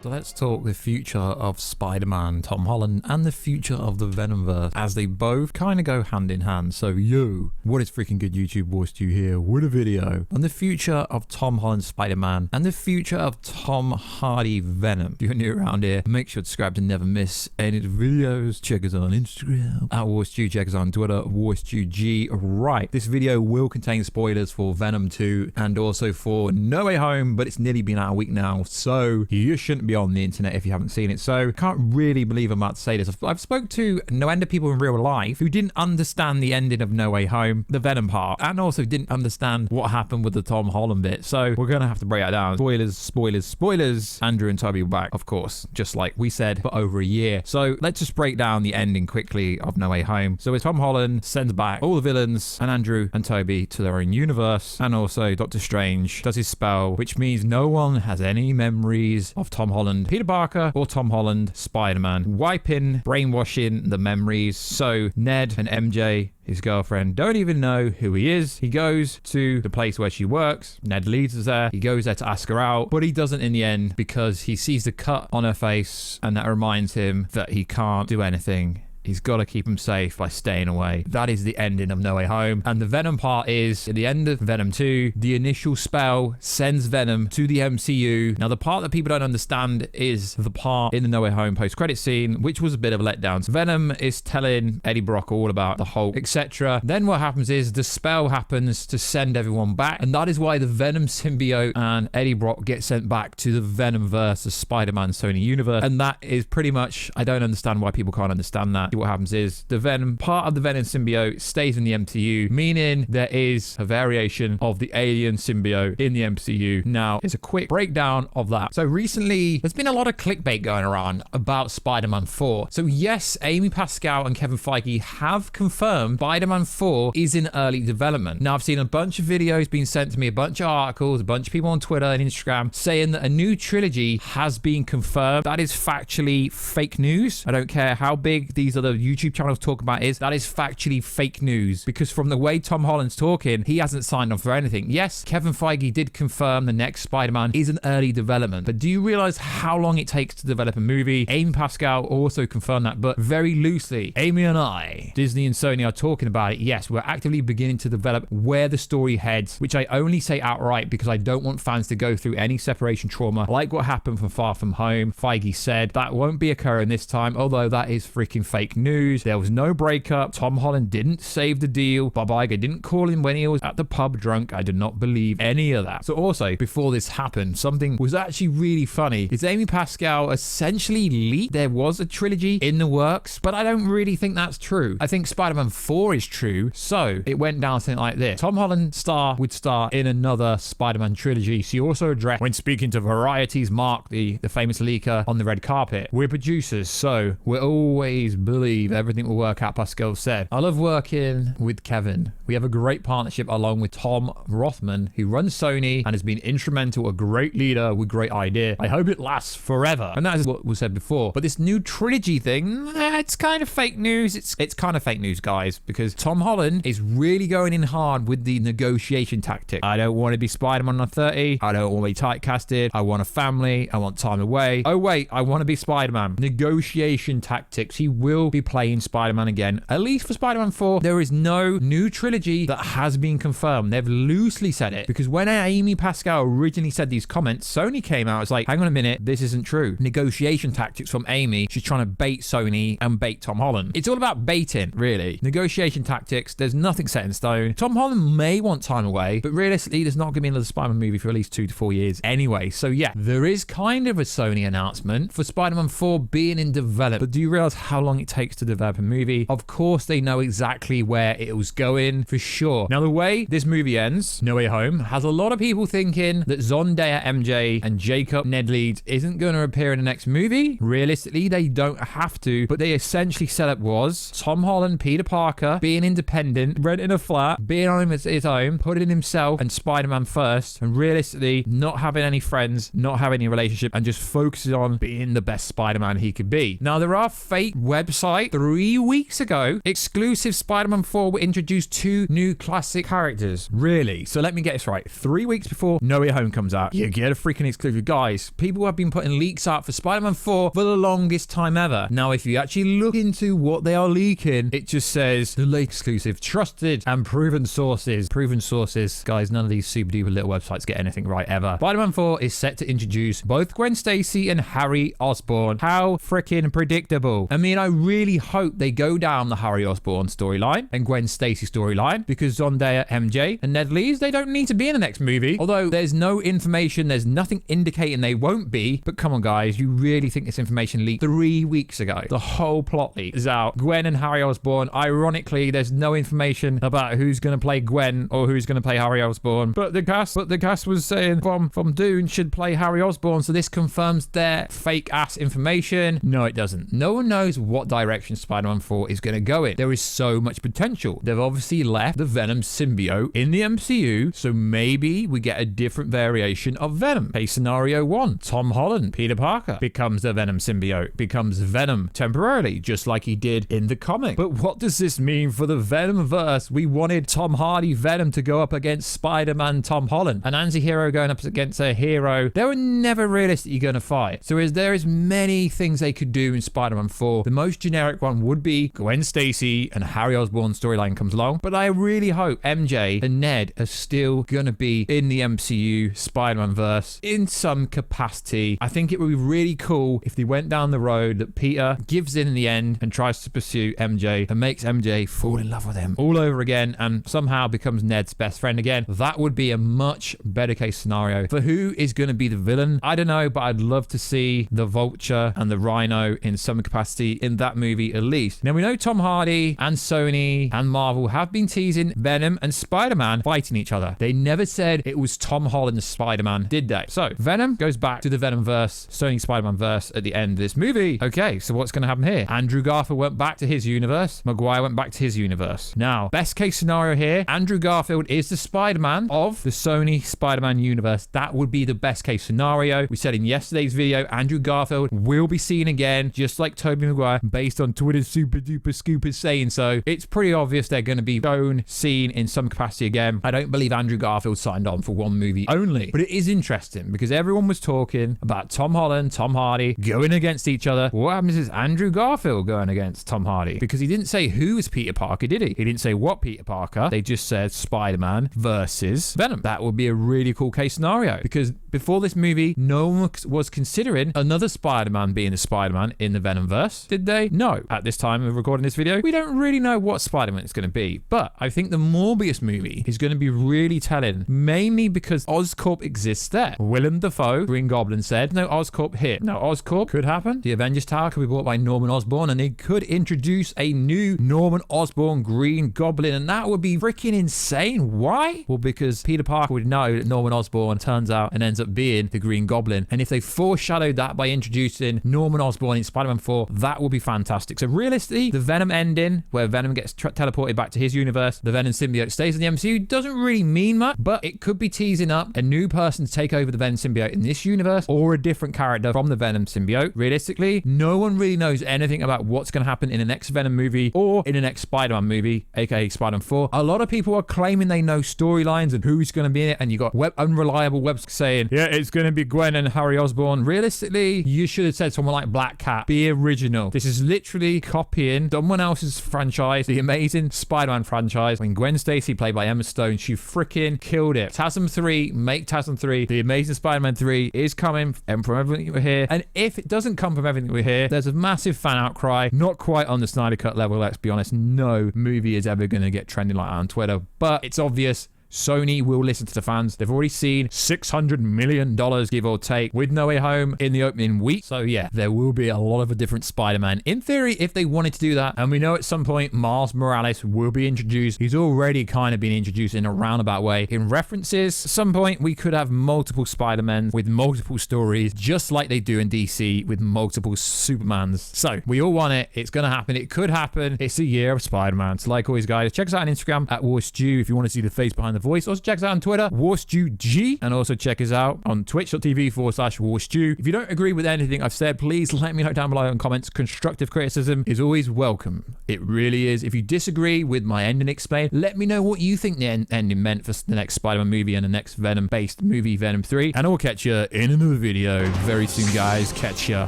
So let's talk the future of Spider-Man, Tom Holland, and the future of the Venomverse, as they both kind of go hand in hand. So yo, what is freaking good YouTube? Voice to you here with a video on the future of Tom Holland Spider-Man and the future of Tom Hardy Venom. If you're new around here, make sure to subscribe to never miss any of the videos. Check us on Instagram at WarStew, check us on Twitter, WarStewG. Right, this video will contain spoilers for Venom 2 and also for No Way Home, but it's nearly been out a week now, so you shouldn't be on the internet if you haven't seen it. So can't really believe I'm about to say this. I've spoke to no end of people in real life who didn't understand the ending of No Way Home, the Venom part, and also didn't understand what happened with the Tom Holland bit. So we're gonna have to break that down. Spoilers, spoilers, spoilers. Andrew and Tobey were back, of course, just like we said, for over a year. So let's just break down the ending quickly of No Way Home. So it's Tom Holland sends back all the villains and Andrew and Tobey to their own universe, and also Doctor Strange does his spell, which means no one has any memories of Tom Holland, Peter Parker, or Tom Holland, Spider-Man, wiping, brainwashing the memories. So Ned and MJ, his girlfriend, don't even know who he is. He goes to the place where she works. Ned leads us there. He goes there to ask her out, but he doesn't in the end because he sees the cut on her face, and that reminds him that he can't do anything. He's got to keep him safe by staying away. That is the ending of No Way Home. And the Venom part is, at the end of Venom 2, the initial spell sends Venom to the MCU. Now, the part that people don't understand is the part in the No Way Home post-credit scene, which was a bit of a letdown. So Venom is telling Eddie Brock all about the Hulk, etc. Then what happens is the spell happens to send everyone back. And that is why the Venom symbiote and Eddie Brock get sent back to the Venomverse, the Spider-Man Sony universe. And that is pretty much, I don't understand why people can't understand that. What happens is the Venom part of the Venom symbiote stays in the MCU, meaning there is a variation of the alien symbiote in the MCU. Now, here's a quick breakdown of that. So recently, there's been a lot of clickbait going around about Spider-Man 4. So yes, Amy Pascal and Kevin Feige have confirmed Spider-Man 4 is in early development. Now, I've seen a bunch of videos being sent to me, a bunch of articles, a bunch of people on Twitter and Instagram saying that a new trilogy has been confirmed. That is factually fake news. I don't care how big these other YouTube channels talk about is, that is factually fake news, because from the way Tom Holland's talking, he hasn't signed on for anything. Yes, Kevin Feige did confirm the next Spider-Man is in early development, but do you realize how long it takes to develop a movie? Amy Pascal also confirmed that, but very loosely. Amy and I, Disney and Sony, are talking about it. Yes, we're actively beginning to develop where the story heads, which I only say outright because I don't want fans to go through any separation trauma like what happened from Far From Home. Feige said that won't be occurring this time, although that is freaking fake news. There was no breakup. Tom Holland didn't save the deal. Bob Iger didn't call him when he was at the pub drunk. I did not believe any of that. So also, before this happened, something was actually really funny. Is Amy Pascal essentially leaked there was a trilogy in the works, but I don't really think that's true. I think Spider-Man 4 is true. So it went down something like this. Tom Holland would star in another Spider-Man trilogy. She also addressed, when speaking to Variety's Mark, the famous leaker on the red carpet, we're producers, so we're always believe everything will work out, Pascal said. I love working with Kevin. We have a great partnership along with Tom Rothman, who runs Sony and has been instrumental, a great leader with great idea. I hope it lasts forever. And that is what was said before. But this new trilogy thing, it's kind of fake news. It's kind of fake news, guys, because Tom Holland is really going in hard with the negotiation tactic. I don't want to be Spider-Man on 30. I don't want to be typecasted. I want a family. I want time away. Oh wait, I want to be Spider-Man. Negotiation tactics. He will be playing Spider-Man again. At least for Spider-Man 4, there is no new trilogy that has been confirmed. They've loosely said it, because when Amy Pascal originally said these comments, Sony came out. It's like, hang on a minute, this isn't true. Negotiation tactics from Amy. She's trying to bait Sony and bait Tom Holland. It's all about baiting, really. Negotiation tactics. There's nothing set in stone. Tom Holland may want time away, but realistically, there's not going to be another Spider-Man movie for at least 2 to 4 years anyway. So yeah, there is kind of a Sony announcement for Spider-Man 4 being in development. But do you realize how long it takes to develop a movie? Of course, they know exactly where it was going, for sure. Now, the way this movie ends, No Way Home, has a lot of people thinking that Zendaya MJ and Jacob Ned Leeds isn't going to appear in the next movie. Realistically, they don't have to, but they essentially set up was Tom Holland, Peter Parker, being independent, renting a flat, being on his own, putting himself and Spider-Man first, and realistically not having any friends, not having any relationship, and just focusing on being the best Spider-Man he could be. Now, there are fake websites website 3 weeks ago, exclusive Spider-Man 4 will introduce 2 new classic characters. Really? So let me get this right. 3 weeks before No Way Home comes out, you get a freaking exclusive. Guys, people have been putting leaks out for Spider-Man 4 for the longest time ever. Now, if you actually look into what they are leaking, it just says the late exclusive, trusted and proven sources. Proven sources. Guys, none of these super duper little websites get anything right ever. Spider-Man 4 is set to introduce both Gwen Stacy and Harry Osborn. How freaking predictable. I mean, I really hope they go down the Harry Osborn storyline and Gwen Stacy storyline, because Zendaya, MJ, and Ned Leeds, they don't need to be in the next movie. Although there's no information, there's nothing indicating they won't be. But come on, guys, you really think this information leaked 3 weeks ago? The whole plot leak is out. Gwen and Harry Osborn. Ironically, there's no information about who's going to play Gwen or who's going to play Harry Osborn. But the cast was saying from Dune should play Harry Osborn, so this confirms their fake ass information. No, it doesn't. No one knows what direction Spider-Man 4 is going to go in. There is so much potential. They've obviously left the Venom symbiote in the MCU, so maybe we get a different variation of Venom. Case scenario 1, Tom Holland, Peter Parker, becomes the Venom symbiote, becomes Venom temporarily, just like he did in the comic. But what does this mean for the Venomverse? We wanted Tom Hardy Venom to go up against Spider-Man Tom Holland, an anti-hero going up against a hero. They were never realistically going to fight. So there is many things they could do in Spider-Man 4. The most generic one would be Gwen Stacy and Harry Osborn storyline comes along. But I really hope MJ and Ned are still going to be in the MCU Spider-Man verse in some capacity. I think it would be really cool if they went down the road that Peter gives in the end and tries to pursue MJ and makes MJ fall in love with him all over again and somehow becomes Ned's best friend again. That would be a much better case scenario. For who is going to be the villain, I don't know, but I'd love to see the Vulture and the Rhino in some capacity in that movie at least. Now, we know Tom Hardy and Sony and Marvel have been teasing Venom and Spider-Man fighting each other. They never said it was Tom Holland's Spider-Man, did they? So Venom goes back to the Venomverse, Sony Spider-Man verse at the end of this movie. Okay, so what's going to happen here? Andrew Garfield went back to his universe. Maguire went back to his universe. Now, best case scenario here, Andrew Garfield is the Spider-Man of the Sony Spider-Man universe. That would be the best case scenario. We said in yesterday's video, Andrew Garfield will be seen again, just like Tobey Maguire, based on Twitter's super duper scoopers saying so. It's pretty obvious they're going to be shown, seen in some capacity again. I don't believe Andrew Garfield signed on for one movie only, but it is interesting because everyone was talking about Tom Holland, Tom Hardy going against each other. What happens is Andrew Garfield going against Tom Hardy, because he didn't say who was Peter Parker, did he? He didn't say what Peter Parker. They just said Spider-Man versus Venom. That would be a really cool case scenario, because before this movie, no one was considering another Spider-Man being a Spider-Man in the Venomverse, did they? No. At this time of recording this video, we don't really know what Spider-Man is going to be, but I think the Morbius movie is going to be really telling, mainly because Oscorp exists there. Willem Dafoe, Green Goblin, said no Oscorp here. Now, Oscorp could happen. The Avengers Tower could be bought by Norman Osborn, and they could introduce a new Norman Osborn Green Goblin, and that would be freaking insane. Why? Well, because Peter Parker would know that Norman Osborn turns out and ends up being the Green Goblin, and if they foreshadowed that by introducing Norman Osborn in Spider-Man 4, that would be fantastic. So realistically, the Venom ending, where Venom gets teleported back to his universe, the Venom symbiote stays in the MCU, doesn't really mean much, but it could be teasing up a new person to take over the Venom symbiote in this universe, or a different character from the Venom symbiote. Realistically, no one really knows anything about what's going to happen in the next Venom movie or in the next Spider-Man movie, aka Spider-Man 4. A lot of people are claiming they know storylines and who's going to be in it, and you got unreliable webs saying, yeah, it's going to be Gwen and Harry Osborn. Realistically, you should have said someone like Black Cat. Be original. This is literally copying someone else's franchise, the Amazing Spider-Man franchise. When Gwen Stacy, played by Emma Stone, she freaking killed it. TASM 3, make TASM 3. The Amazing Spider-Man 3 is coming, and from everything we hear. And if it doesn't come from everything we hear, there's a massive fan outcry. Not quite on the Snyder Cut level, let's be honest. No movie is ever going to get trending like that on Twitter, but it's obvious Sony will listen to the fans. They've already seen $600 million, give or take, with No Way Home in the opening week. So yeah, there will be a lot of a different Spider-Man in theory if they wanted to do that. And we know at some point Miles Morales will be introduced. He's already kind of been introduced in a roundabout way in references. At some point we could have multiple Spider-Men with multiple stories, just like they do in DC with multiple Supermans. So we all want it. It's going to happen. It could happen. It's a year of Spider-Man. So like always, guys, check us out on Instagram at WarStew if you want to see the face behind the voice. Also check us out on Twitter, WarStewG, and also check us out on twitch.tv/WarStew. If you don't agree with anything I've said, please let me know down below in comments. Constructive criticism is always welcome. It really is. If you disagree with my ending explain, let me know what you think the ending meant for the next Spider-Man movie and the next Venom-based movie, Venom 3. And I'll catch you in another video very soon, guys. Catch you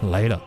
later.